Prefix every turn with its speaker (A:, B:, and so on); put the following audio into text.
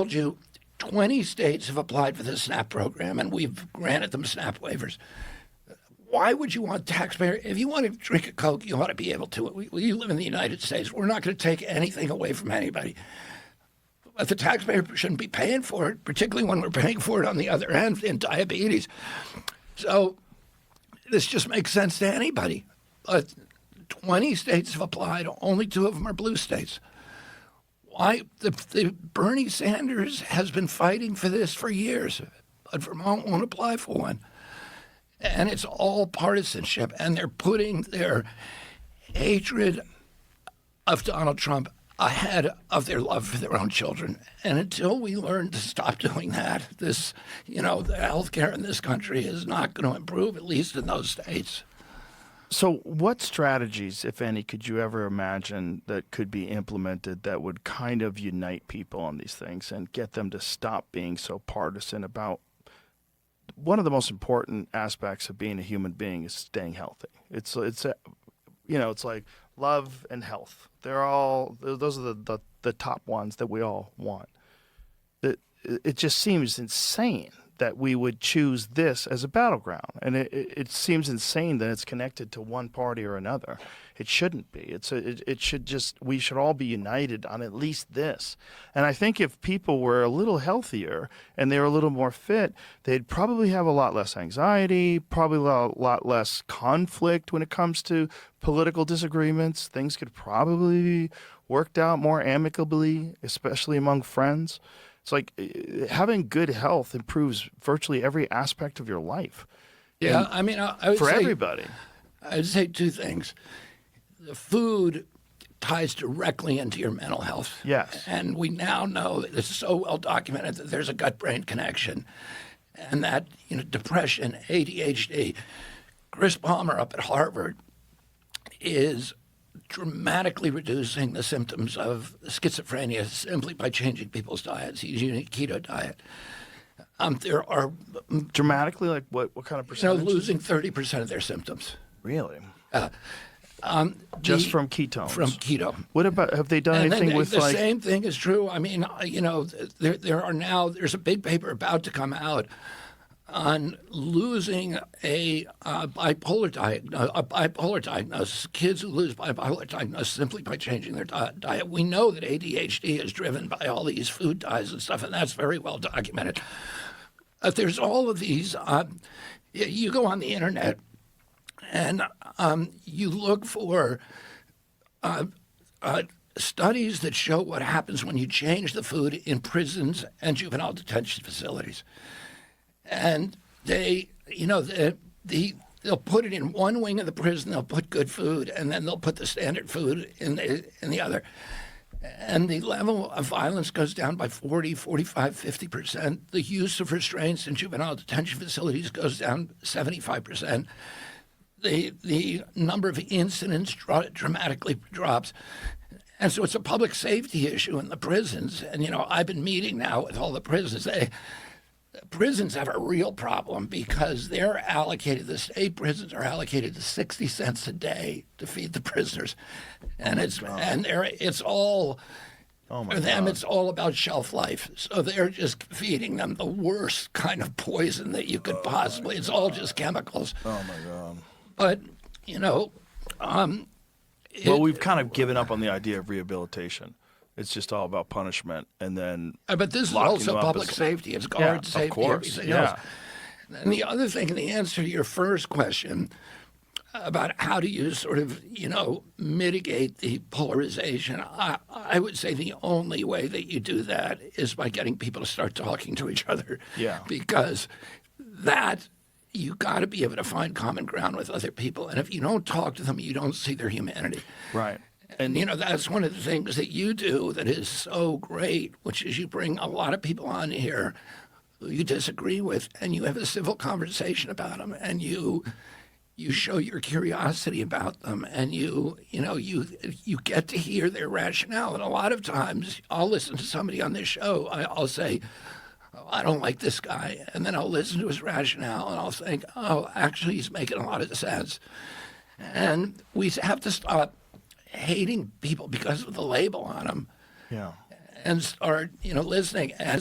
A: told you 20 states have applied for the SNAP program, and we've granted them SNAP waivers. Why would you want taxpayer? If you want to drink a Coke, you ought to be able to. We live in the United States. We're not going to take anything away from anybody. But the taxpayer shouldn't be paying for it, particularly when we're paying for it on the other end in diabetes. So this just makes sense to anybody. But 20 states have applied. Only 2 of them are blue states. Why? The Bernie Sanders has been fighting for this for years, but Vermont won't apply for one. And it's all partisanship, and they're putting their hatred of Donald Trump ahead of their love for their own children. And until we learn to stop doing that, the health care in this country is not going to improve, at least in those states.
B: So what strategies, if any, could you ever imagine that could be implemented that would kind of unite people on these things and get them to stop being so partisan about one of the most important aspects of being a human being is staying healthy. It's like love and health. Those are the top ones that we all want. It just seems insane that we would choose this as a battleground. And it seems insane that it's connected to one party or another. It shouldn't be. We should all be united on at least this. And I think if people were a little healthier and they were a little more fit, they'd probably have a lot less anxiety, probably a lot less conflict when it comes to political disagreements. Things could probably be worked out more amicably, especially among friends. It's like having good health improves virtually every aspect of your life.
A: Yeah, I would
B: for
A: say,
B: everybody.
A: I'd say 2 things. The food ties directly into your mental health.
B: Yes.
A: And we now know that it's so well documented that there's a gut-brain connection, and that depression, ADHD. Chris Palmer up at Harvard is dramatically reducing the symptoms of schizophrenia simply by changing people's diets. He's using a keto diet. There are
B: dramatically, like what kind of percentage?
A: Losing 30% of their symptoms.
B: Really? Just from ketones.
A: From keto.
B: What about? Have they done anything with
A: the same thing is true. I mean, there's a big paper about to come out on losing a bipolar diagnosis, kids who lose bipolar diagnosis simply by changing their diet. We know that ADHD is driven by all these food dyes and stuff, and that's very well documented. There's all of these. You go on the internet and you look for studies that show what happens when you change the food in prisons and juvenile detention facilities. And they'll put it in one wing of the prison, they'll put good food, and then they'll put the standard food in the other. And the level of violence goes down by 40, 45, 50%. The use of restraints in juvenile detention facilities goes down 75%. The number of incidents dramatically drops. And so it's a public safety issue in the prisons. And, I've been meeting now with all the prisons. Prisons have a real problem because the state prisons are allocated to 60 cents a day to feed the prisoners, and it's all for them. It's all about shelf life. So they're just feeding them the worst kind of poison that you could possibly. It's all just chemicals.
B: Oh my God!
A: But
B: well, we've kind of given up on the idea of rehabilitation. It's just all about punishment, and then.
A: But this is also public safety. It's guard safety.
B: Of course.
A: Everything else. And the other thing, the answer to your first question about how do you sort of, mitigate the polarization, I would say the only way that you do that is by getting people to start talking to each other.
B: Yeah.
A: Because you got to be able to find common ground with other people, and if you don't talk to them, you don't see their humanity.
B: Right.
A: And, that's one of the things that you do that is so great, which is you bring a lot of people on here who you disagree with, and you have a civil conversation about them, and you show your curiosity about them, and you get to hear their rationale. And a lot of times I'll listen to somebody on this show, I'll say, oh, I don't like this guy, and then I'll listen to his rationale, and I'll think, oh, actually he's making a lot of sense. And we have to stop hating people because of the label on them.
B: Yeah.
A: and start, listening. As